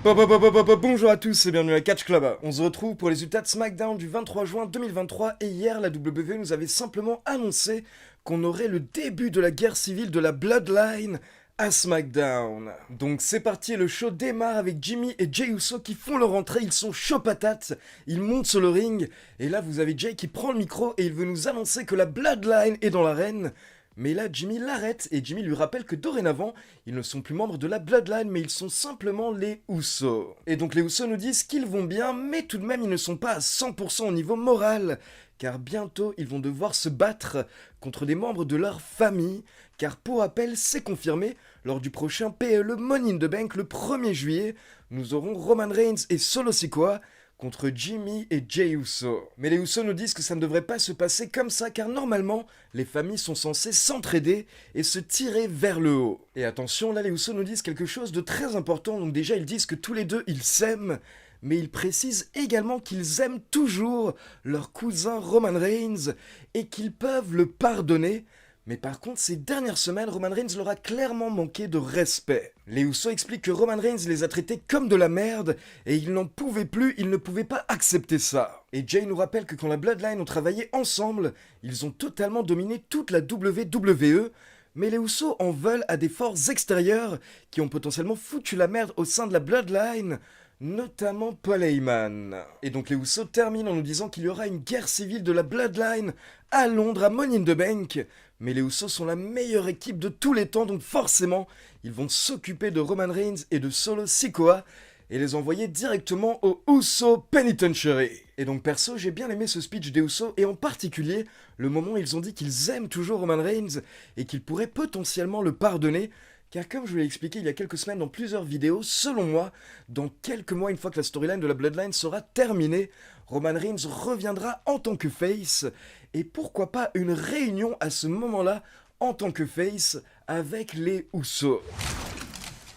Bonjour à tous et bienvenue à Catch Club. On se retrouve pour les résultats de SmackDown du 23 juin 2023 et hier la WWE nous avait simplement annoncé qu'on aurait le début de la guerre civile de la Bloodline à SmackDown. Donc c'est parti, le show démarre avec Jimmy et Jey Uso qui font leur entrée, ils sont chauds patates, ils montent sur le ring et là vous avez Jey qui prend le micro et il veut nous annoncer que la Bloodline est dans l'arène. Mais là, Jimmy l'arrête et Jimmy lui rappelle que dorénavant, ils ne sont plus membres de la Bloodline, mais ils sont simplement les Usos. Et donc les Usos nous disent qu'ils vont bien, mais tout de même ils ne sont pas à 100% au niveau moral, car bientôt ils vont devoir se battre contre des membres de leur famille, car pour rappel, c'est confirmé, lors du prochain PLE Money in the Bank le 1er juillet, nous aurons Roman Reigns et Solo Sikoa contre Jimmy et Jey Uso. Mais les Usos nous disent que ça ne devrait pas se passer comme ça car normalement, les familles sont censées s'entraider et se tirer vers le haut. Et attention, là les Usos nous disent quelque chose de très important, donc déjà ils disent que tous les deux ils s'aiment, mais ils précisent également qu'ils aiment toujours leur cousin Roman Reigns et qu'ils peuvent le pardonner. Mais par contre, ces dernières semaines, Roman Reigns leur a clairement manqué de respect. Les Usos expliquent que Roman Reigns les a traités comme de la merde et ils n'en pouvaient plus, ils ne pouvaient pas accepter ça. Et Jey nous rappelle que quand la Bloodline ont travaillé ensemble, ils ont totalement dominé toute la WWE, mais les Usos en veulent à des forces extérieures qui ont potentiellement foutu la merde au sein de la Bloodline, notamment Paul Heyman. Et donc les Usos terminent en nous disant qu'il y aura une guerre civile de la Bloodline à Londres à Money in the Bank. Mais les Usos sont la meilleure équipe de tous les temps, donc forcément, ils vont s'occuper de Roman Reigns et de Solo Sikoa et les envoyer directement au Uso Penitentiary. Et donc perso, j'ai bien aimé ce speech des Usos et en particulier le moment où ils ont dit qu'ils aiment toujours Roman Reigns et qu'ils pourraient potentiellement le pardonner. Car comme je vous l'ai expliqué il y a quelques semaines dans plusieurs vidéos, selon moi, dans quelques mois, une fois que la storyline de la Bloodline sera terminée, Roman Reigns reviendra en tant que face, et pourquoi pas une réunion à ce moment-là en tant que face avec les Usos.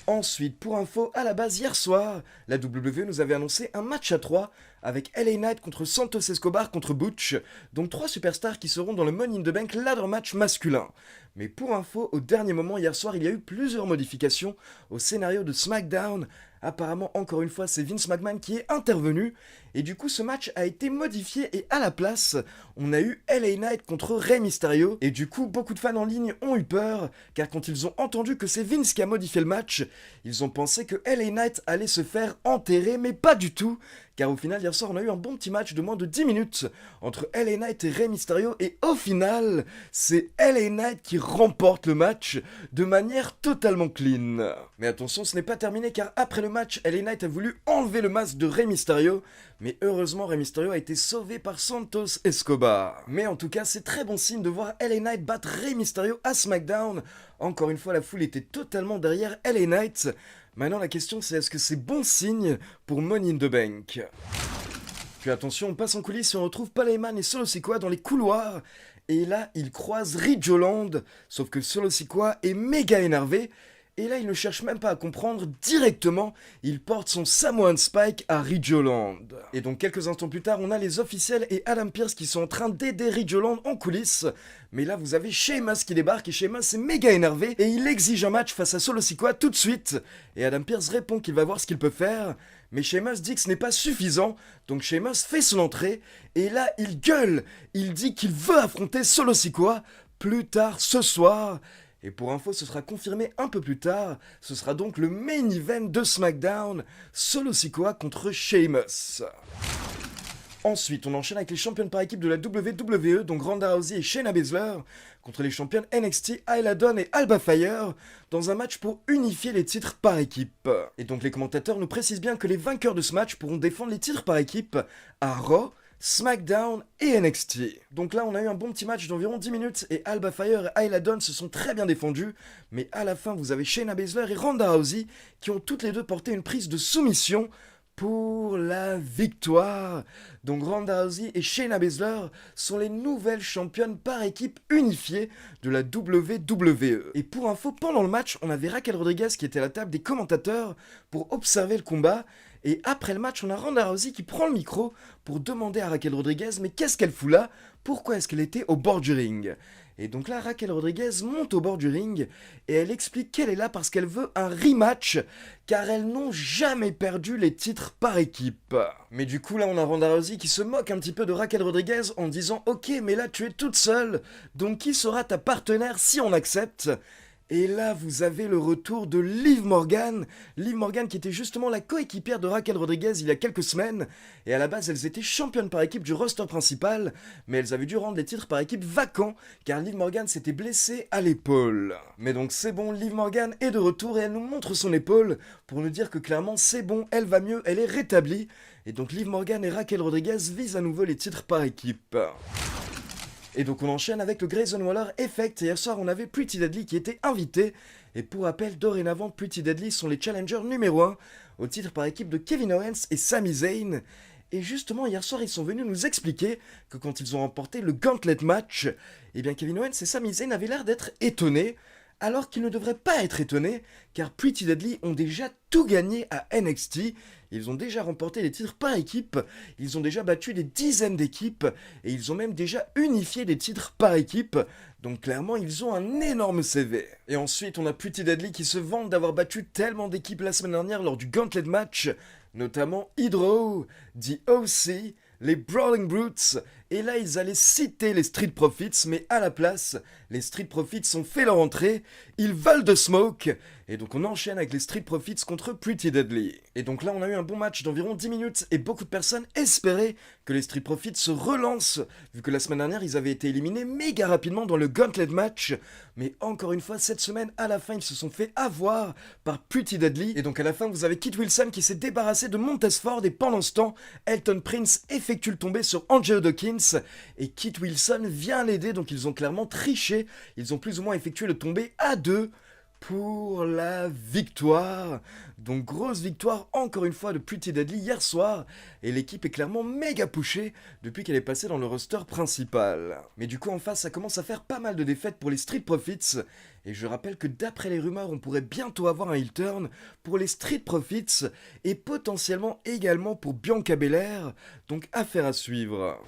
Ensuite, pour info, à la base hier soir, la WWE nous avait annoncé un match à 3 avec LA Knight contre Santos Escobar contre Butch, donc 3 superstars qui seront dans le Money in the Bank ladder match masculin. Mais pour info, au dernier moment hier soir, il y a eu plusieurs modifications au scénario de SmackDown. Apparemment, encore une fois, c'est Vince McMahon qui est intervenu. Et du coup, ce match a été modifié et à la place, on a eu LA Knight contre Rey Mysterio. Et du coup, beaucoup de fans en ligne ont eu peur, car quand ils ont entendu que c'est Vince qui a modifié le match, ils ont pensé que LA Knight allait se faire enterrer, mais pas du tout. Car au final, hier soir, on a eu un bon petit match de moins de 10 minutes entre LA Knight et Rey Mysterio. Et au final, c'est LA Knight qui remporte le match de manière totalement clean. Mais attention, ce n'est pas terminé car après le match, LA Knight a voulu enlever le masque de Rey Mysterio. Mais heureusement, Rey Mysterio a été sauvé par Santos Escobar. Mais en tout cas, c'est très bon signe de voir LA Knight battre Rey Mysterio à SmackDown. Encore une fois, la foule était totalement derrière LA Knight. Maintenant, la question c'est est-ce que c'est bon signe pour Money in the Bank? Puis attention, on passe en coulisses et on retrouve Paul Heyman et Solo Sikoa dans les couloirs. Et là, ils croisent Ridge Holland, sauf que Solo Sikoa est méga énervé. Et là, il ne cherche même pas à comprendre, directement, il porte son Samoan Spike à Ridge Holland. Et donc quelques instants plus tard, on a les officiels et Adam Pearce qui sont en train d'aider Ridge Holland en coulisses. Mais là, vous avez Sheamus qui débarque et Sheamus est méga énervé et il exige un match face à Solo Sikoa tout de suite. Et Adam Pearce répond qu'il va voir ce qu'il peut faire. Mais Sheamus dit que ce n'est pas suffisant, donc Sheamus fait son entrée, et là il gueule, il dit qu'il veut affronter Solo Sikoa plus tard ce soir. Et pour info, ce sera confirmé un peu plus tard, ce sera donc le main event de SmackDown, Solo Sikoa contre Sheamus. Ensuite, on enchaîne avec les championnes par équipe de la WWE, donc Ronda Rousey et Shayna Baszler, contre les championnes NXT, Isla Dawn et Alba Fire, dans un match pour unifier les titres par équipe. Et donc les commentateurs nous précisent bien que les vainqueurs de ce match pourront défendre les titres par équipe à Raw, SmackDown et NXT. Donc là, on a eu un bon petit match d'environ 10 minutes et Alba Fire et Isla Dawn se sont très bien défendus, mais à la fin, vous avez Shayna Baszler et Ronda Rousey qui ont toutes les deux porté une prise de soumission pour la victoire. Donc Ronda Rousey et Shayna Baszler sont les nouvelles championnes par équipe unifiées de la WWE. Et pour info, pendant le match, on avait Raquel Rodriguez qui était à la table des commentateurs pour observer le combat. Et après le match, on a Ronda Rousey qui prend le micro pour demander à Raquel Rodriguez mais qu'est-ce qu'elle fout là? Pourquoi est-ce qu'elle était au bord du ring? Et donc là, Raquel Rodriguez monte au bord du ring et elle explique qu'elle est là parce qu'elle veut un rematch, car elles n'ont jamais perdu les titres par équipe. Mais du coup, là, on a Ronda Rousey qui se moque un petit peu de Raquel Rodriguez en disant « Ok, mais là, tu es toute seule, donc qui sera ta partenaire si on accepte ?» Et là, vous avez le retour de Liv Morgan. Liv Morgan qui était justement la coéquipière de Raquel Rodriguez il y a quelques semaines. Et à la base, elles étaient championnes par équipe du roster principal. Mais elles avaient dû rendre les titres par équipe vacants. Car Liv Morgan s'était blessée à l'épaule. Mais donc c'est bon, Liv Morgan est de retour et elle nous montre son épaule. Pour nous dire que clairement c'est bon, elle va mieux, elle est rétablie. Et donc Liv Morgan et Raquel Rodriguez visent à nouveau les titres par équipe. Et donc on enchaîne avec le Grayson Waller Effect. Hier soir on avait Pretty Deadly qui était invité. Et pour rappel, dorénavant Pretty Deadly sont les challengers numéro 1 au titre par équipe de Kevin Owens et Sami Zayn. Et justement hier soir ils sont venus nous expliquer que quand ils ont remporté le Gauntlet match, eh bien Kevin Owens et Sami Zayn avaient l'air d'être étonnés. Alors qu'ils ne devraient pas être étonnés, car Pretty Deadly ont déjà tout gagné à NXT. Ils ont déjà remporté les titres par équipe, ils ont déjà battu des dizaines d'équipes, et ils ont même déjà unifié des titres par équipe. Donc clairement, ils ont un énorme CV. Et ensuite, on a Pretty Deadly qui se vante d'avoir battu tellement d'équipes la semaine dernière lors du Gauntlet match, notamment Hydro, The OC, les Brawling Brutes, et là ils allaient citer les Street Profits, mais à la place, les Street Profits ont fait leur entrée, ils veulent de smoke, et donc on enchaîne avec les Street Profits contre Pretty Deadly. Et donc là on a eu un bon match d'environ 10 minutes, et beaucoup de personnes espéraient que les Street Profits se relancent, vu que la semaine dernière ils avaient été éliminés méga rapidement dans le Gauntlet match, mais encore une fois cette semaine à la fin ils se sont fait avoir par Pretty Deadly, et donc à la fin vous avez Kit Wilson qui s'est débarrassé de Montez Ford, et pendant ce temps, Elton Prince effectue le tombé sur Angelo Dawkins, et Kit Wilson vient l'aider, donc ils ont clairement triché, ils ont plus ou moins effectué le tombé à deux pour la victoire. Donc grosse victoire encore une fois de Pretty Deadly hier soir, et l'équipe est clairement méga pushée depuis qu'elle est passée dans le roster principal. Mais du coup en face ça commence à faire pas mal de défaites pour les Street Profits, et je rappelle que d'après les rumeurs on pourrait bientôt avoir un heel turn pour les Street Profits, et potentiellement également pour Bianca Belair, donc affaire à suivre.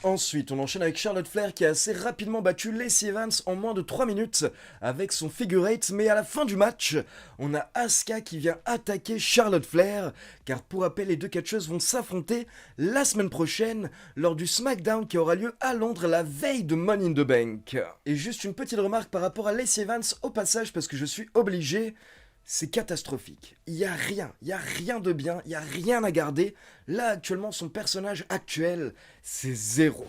Ensuite, on enchaîne avec Charlotte Flair qui a assez rapidement battu Lacey Evans en moins de 3 minutes avec son figure 8, mais à la fin du match, on a Asuka qui vient attaquer Charlotte Flair, car pour rappel, les deux catcheuses vont s'affronter la semaine prochaine lors du SmackDown qui aura lieu à Londres la veille de Money in the Bank. Et juste une petite remarque par rapport à Lacey Evans au passage, parce que je suis obligé. C'est catastrophique. Il y a rien de bien, il y a rien à garder. Là, actuellement, son personnage actuel, c'est zéro.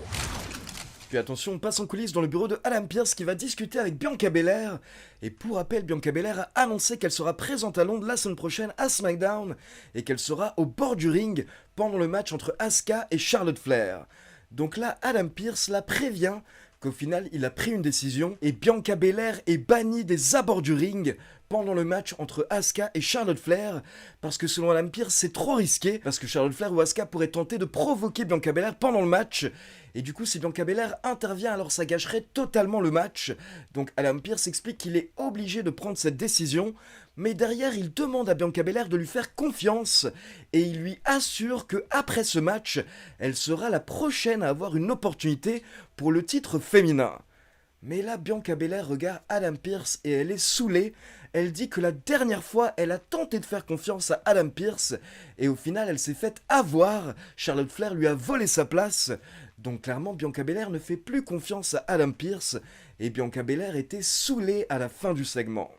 Puis attention, on passe en coulisses dans le bureau de Adam Pearce qui va discuter avec Bianca Belair. Et pour rappel, Bianca Belair a annoncé qu'elle sera présente à Londres la semaine prochaine à SmackDown et qu'elle sera au bord du ring pendant le match entre Asuka et Charlotte Flair. Donc là, Adam Pearce la prévient qu'au final, il a pris une décision et Bianca Belair est bannie des abords du ring pendant le match entre Asuka et Charlotte Flair, parce que selon Adam Pearce, c'est trop risqué, parce que Charlotte Flair ou Asuka pourraient tenter de provoquer Bianca Belair pendant le match, et du coup si Bianca Belair intervient alors ça gâcherait totalement le match. Donc Adam Pearce explique qu'il est obligé de prendre cette décision, mais derrière il demande à Bianca Belair de lui faire confiance, et il lui assure que après ce match, elle sera la prochaine à avoir une opportunité pour le titre féminin. Mais là, Bianca Belair regarde Adam Pearce et elle est saoulée. Elle dit que la dernière fois, elle a tenté de faire confiance à Adam Pearce et au final, elle s'est faite avoir. Charlotte Flair lui a volé sa place. Donc clairement, Bianca Belair ne fait plus confiance à Adam Pearce et Bianca Belair était saoulée à la fin du segment.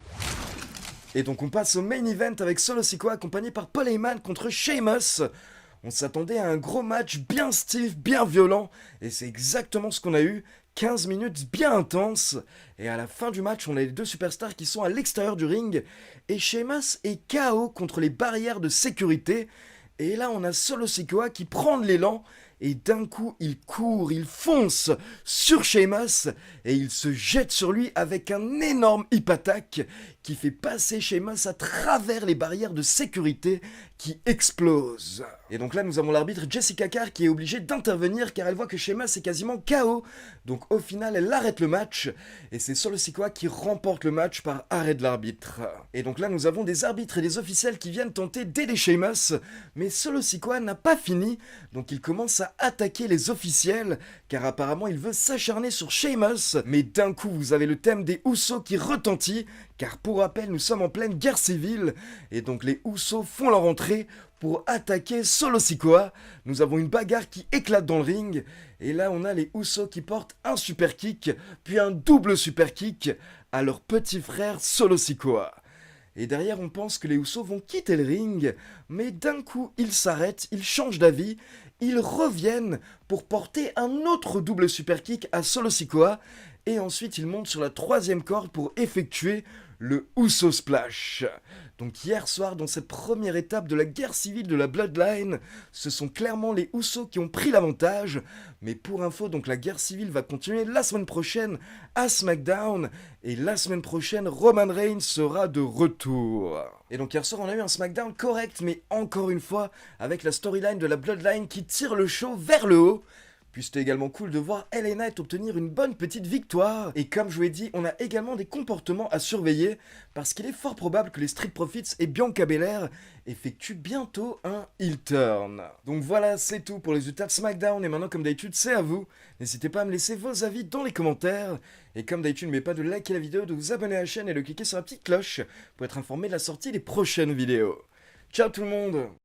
Et donc on passe au main event avec Solo Sikoa accompagné par Paul Heyman contre Sheamus. On s'attendait à un gros match bien stiff, bien violent, et c'est exactement ce qu'on a eu. 15 minutes bien intenses, et à la fin du match, on a les deux superstars qui sont à l'extérieur du ring, et Sheamus est KO contre les barrières de sécurité, et là on a Solo Sikoa qui prend de l'élan, et d'un coup il court, il fonce sur Sheamus, et il se jette sur lui avec un énorme hip attack qui fait passer Sheamus à travers les barrières de sécurité qui explosent. Et donc là nous avons l'arbitre Jessica Carr qui est obligée d'intervenir car elle voit que Sheamus est quasiment KO. Donc au final elle arrête le match et c'est Solo Sikoa qui remporte le match par arrêt de l'arbitre. Et donc là nous avons des arbitres et des officiels qui viennent tenter d'aider Sheamus, mais Solo Sikoa n'a pas fini, donc il commence à attaquer les officiels car apparemment il veut s'acharner sur Sheamus. Mais d'un coup vous avez le thème des Usos qui retentit car pour rappel nous sommes en pleine guerre civile et donc les Usos font leur entrée pour attaquer Solo Sikoa. Nous avons une bagarre qui éclate dans le ring et là on a les Usos qui portent un super kick puis un double super kick à leur petit frère Solo Sikoa. Et derrière on pense que les Usos vont quitter le ring, mais d'un coup ils s'arrêtent, ils changent d'avis, ils reviennent pour porter un autre double super kick à Solo Sikoa et ensuite ils montent sur la troisième corde pour effectuer le Uso Splash. Donc hier soir, dans cette première étape de la guerre civile de la Bloodline, ce sont clairement les Usos qui ont pris l'avantage. Mais pour info, donc la guerre civile va continuer la semaine prochaine à SmackDown. Et la semaine prochaine, Roman Reigns sera de retour. Et donc hier soir, on a eu un SmackDown correct, mais encore une fois, avec la storyline de la Bloodline qui tire le show vers le haut. Puis c'était également cool de voir LA Knight obtenir une bonne petite victoire. Et comme je vous l'ai dit, on a également des comportements à surveiller parce qu'il est fort probable que les Street Profits et Bianca Belair effectuent bientôt un heel turn. Donc voilà, c'est tout pour les résultats de SmackDown et maintenant comme d'habitude, c'est à vous. N'hésitez pas à me laisser vos avis dans les commentaires. Et comme d'habitude, n'oubliez pas de liker la vidéo, de vous abonner à la chaîne et de cliquer sur la petite cloche pour être informé de la sortie des prochaines vidéos. Ciao tout le monde!